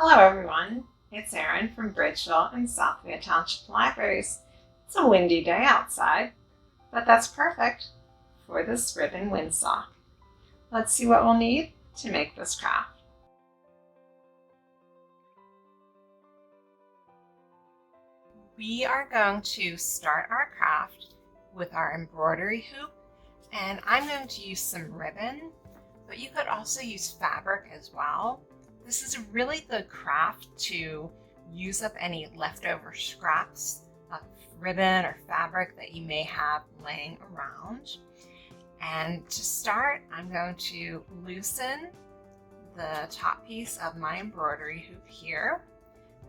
Hello everyone, it's Erin from Bridgeville and Southfield Township Libraries. It's a windy day outside, but that's perfect for this ribbon windsock. Let's see what we'll need to make this craft. We are going to start our craft with our embroidery hoop, and I'm going to use some ribbon, but you could also use fabric as well. This is a really good craft to use up any leftover scraps of ribbon or fabric that you may have laying around. And to start, I'm going to loosen the top piece of my embroidery hoop here,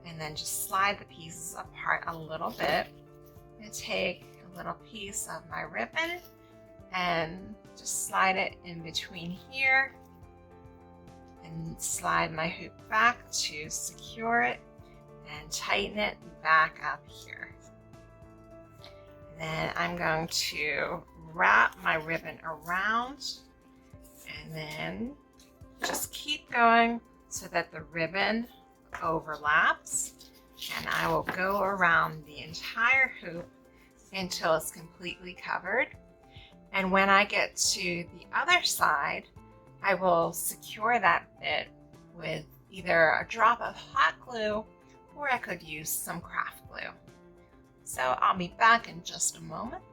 and then just slide the pieces apart a little bit. I'm going to take a little piece of my ribbon and just slide it in between here and slide my hoop back to secure it and tighten it back up here. And then I'm going to wrap my ribbon around and then just keep going so that the ribbon overlaps, and I will go around the entire hoop until it's completely covered. And when I get to the other side, I will secure that bit with either a drop of hot glue, or I could use some craft glue. So I'll be back in just a moment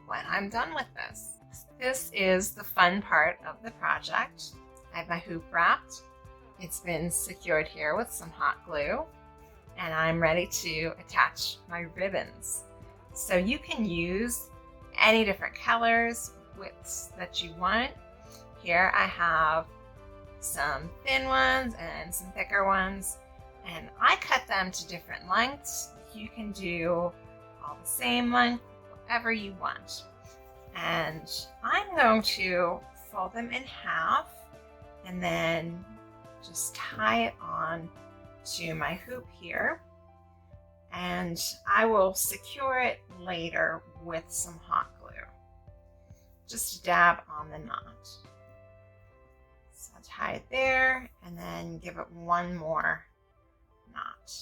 when I'm done with this. This is the fun part of the project. I have my hoop wrapped. It's been secured here with some hot glue, and I'm ready to attach my ribbons. So you can use any different colors, widths that you want. Here I have some thin ones and some thicker ones, and I cut them to different lengths. You can do all the same length, whatever you want. And I'm going to fold them in half and then just tie it on to my hoop here. And I will secure it later with some hot glue. Just a dab on the knot. So I'll tie it there and then give it one more knot.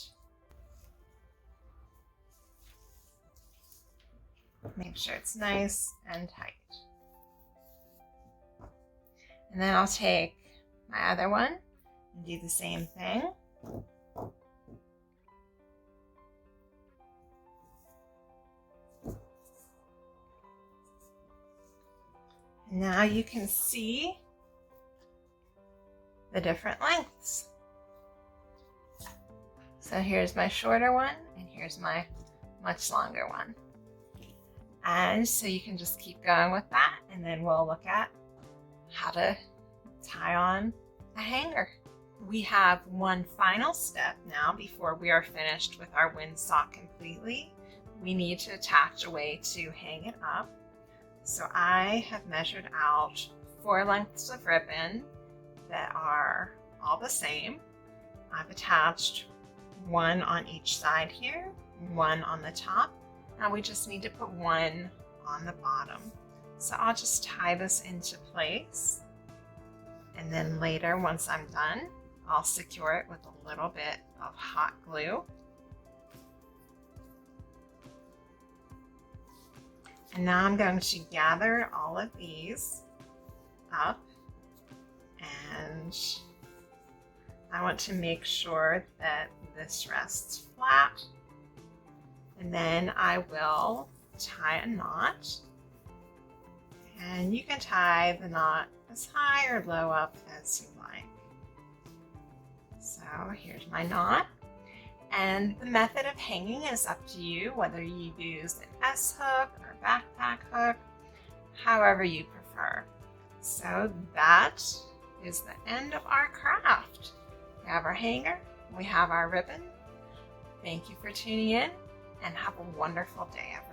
Make sure it's nice and tight. And then I'll take my other one and do the same thing. And now you can see the different lengths. So here's my shorter one, and here's my much longer one. And so you can just keep going with that, and then we'll look at how to tie on a hanger. We have one final step now before we are finished with our windsock completely. We need to attach a way to hang it up. So I have measured out 4 lengths of ribbon that are all the same. I've attached one on each side here, one on the top. Now we just need to put one on the bottom. So I'll just tie this into place. And then later, once I'm done, I'll secure it with a little bit of hot glue. And now I'm going to gather all of these up, and I want to make sure that this rests flat. And then I will tie a knot, and you can tie the knot as high or low up as you like. So here's my knot. And the method of hanging is up to you, whether you use an S-hook or backpack hook, however you prefer. So that is the end of our craft. We have our hanger, we have our ribbon. Thank you for tuning in, and have a wonderful day, everyone.